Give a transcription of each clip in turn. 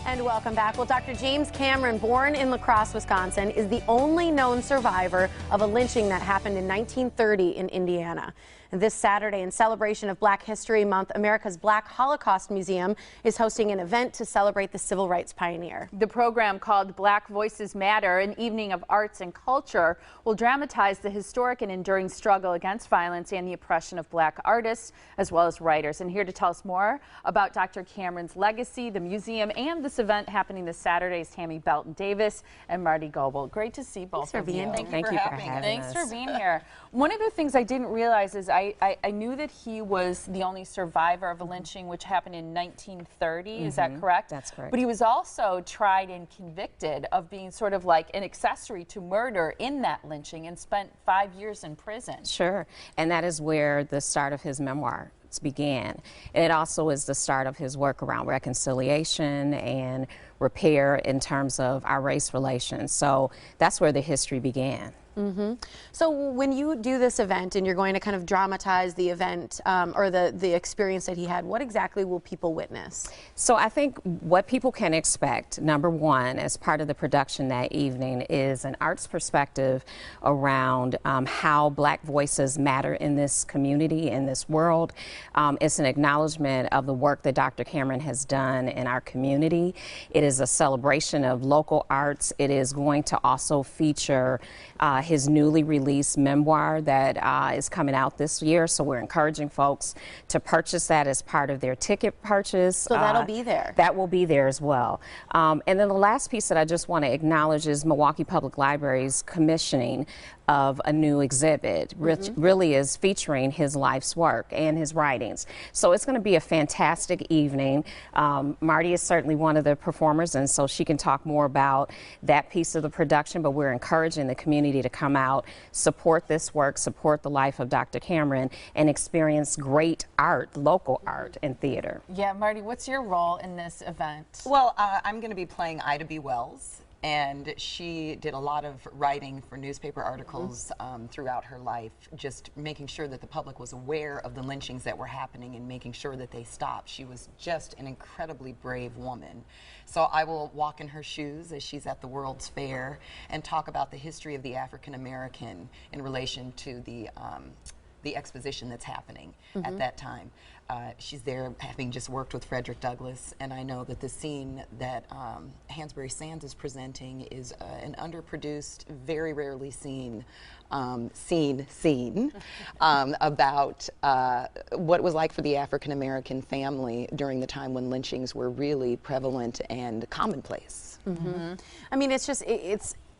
And welcome back. Well, Dr. James Cameron, born in Crosse, Wisconsin, is the only known survivor of a lynching that happened in 1930 in Indiana. And this Saturday, in celebration of Black History Month, America's Black Holocaust Museum is hosting an event to celebrate the civil rights pioneer. The program, called Black Voices Matter, an evening of arts and culture, will dramatize the historic and enduring struggle against violence and the oppression of Black artists as well as writers. And here to tell us more about Dr. Cameron's legacy, the museum, and this event happening this Saturday is Tammy Belton-Davis and Marty Goebel. Great to see both of you. Thank you for having us. Thanks for being here. One of the things I didn't realize is I knew that he was the only survivor of a lynching which happened in 1930. Is that correct? That's correct. But he was also tried and convicted of being sort of like an accessory to murder in that lynching and spent 5 years in prison. Sure, and that is where the start of his memoir began. And it also is the start of his work around reconciliation and repair in terms of our race relations. So that's where the history began. So when you do this event and you're going to kind of dramatize the event or the experience that he had, what exactly will people witness? So I think what people can expect, number one, as part of the production that evening, is an arts perspective around how Black voices matter in this community, in this world. It's an acknowledgement of the work that Dr. Cameron has done in our community. It is a celebration of local arts. It is going to also feature his newly released memoir that is coming out this year. So we're encouraging folks to purchase that as part of their ticket purchase. So that'll be there. That will be there as well. And then the last piece that I just want to acknowledge is Milwaukee Public Library's commissioning of a new exhibit, which really is featuring his life's work and his writings. So it's going to be a fantastic evening. Marty is certainly one of the performers, and so she can talk more about that piece of the production, but we're encouraging the community to come out, support this work, support the life of Dr. Cameron, and experience great art, local art and theater. Yeah, Marty, what's your role in this event? Well, I'm going to be playing Ida B. Wells. And she did a lot of writing for newspaper articles throughout her life, just making sure that the public was aware of the lynchings that were happening and making sure that they stopped. She was just an incredibly brave woman. So I will walk in her shoes as she's at the World's Fair and talk about the history of the African American in relation to the exposition that's happening at that time. She's there having just worked with Frederick Douglass, and I know that the scene that Hansberry Sands is presenting is an underproduced, very rarely seen scene about what it was like for the African American family during the time when lynchings were really prevalent and commonplace. I mean, it's just,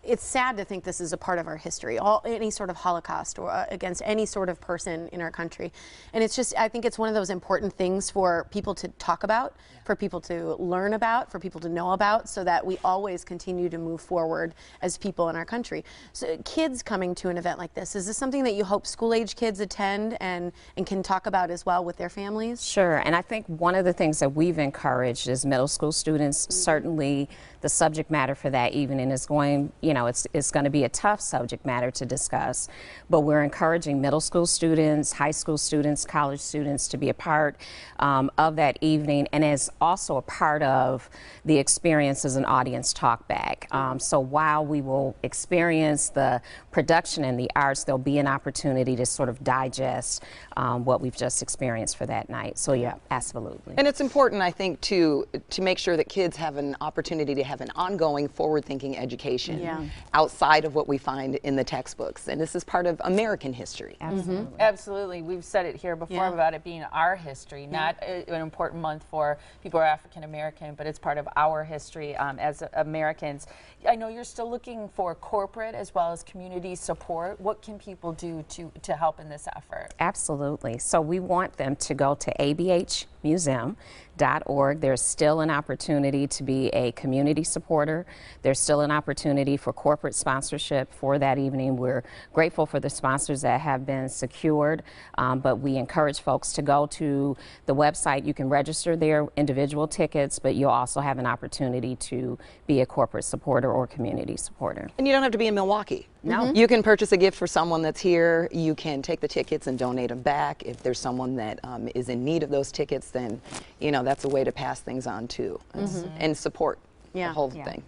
it's sad to think this is a part of our history, any sort of Holocaust or against any sort of person in our country. And it's just, I think it's one of those important things for people to talk about, for people to learn about, for people to know about, so that we always continue to move forward as people in our country. So kids coming to an event like this, is this something that you hope school-age kids attend and can talk about as well with their families? Sure, and I think one of the things that we've encouraged is middle school students. Certainly the subject matter for that evening is going, it's going to be a tough subject matter to discuss, but we're encouraging middle school students, high school students, college students to be a part of that evening, and as also a part of the experience as an audience talk back. So while we will experience the production and the arts, there'll be an opportunity to sort of digest what we've just experienced for that night. So yeah, absolutely. And it's important, I think, to make sure that kids have an opportunity to have an ongoing forward-thinking education outside of what we find in the textbooks. And this is part of American history. Absolutely. Absolutely. We've said it here before about it being our history, not an important month for people who are African American, but it's part of our history as Americans. I know you're still looking for corporate as well as community support. What can people do to help in this effort? Absolutely. So we want them to go to abhmuseum.org. There's still an opportunity to be a community supporter. There's still an opportunity for corporate sponsorship for that evening. We're grateful for the sponsors that have been secured, but we encourage folks to go to the website. You can register their individual tickets, but you'll also have an opportunity to be a corporate supporter or community supporter. And you don't have to be in Milwaukee. No. You can purchase a gift for someone that's here. You can take the tickets and donate them back. If there's someone that is in need of those tickets, then, you know, that's a way to pass things on too, and support the whole thing.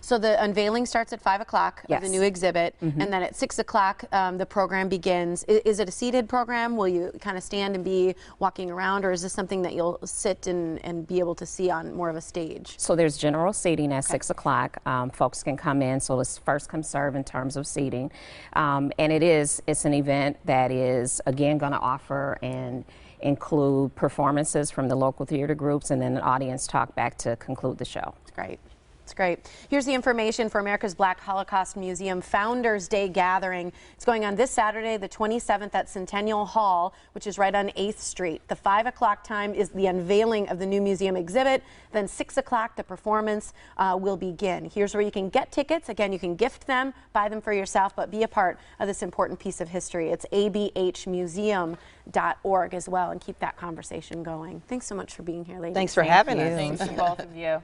So the unveiling starts at 5 o'clock of the Yes. new exhibit, and then at 6 o'clock the program begins. Is it a seated program? Will you kind of stand and be walking around, or is this something that you'll sit and be able to see on more of a stage? So there's general seating at 6 o'clock. Folks can come in, so it's first come serve in terms of seating. And it's an event that is, again, going to offer and include performances from the local theater groups and then an audience talk back to conclude the show. It's great. It's great. Here's the information for America's Black Holocaust Museum Founders Day Gathering. It's going on this Saturday, the 27th at Centennial Hall, which is right on 8th Street. The 5 o'clock time is the unveiling of the new museum exhibit. Then 6 o'clock, the performance will begin. Here's where you can get tickets. Again, you can gift them, buy them for yourself, but be a part of this important piece of history. It's abhmuseum.org as well, and keep that conversation going. Thanks so much for being here, ladies. Thanks for having us. Thanks to both of you.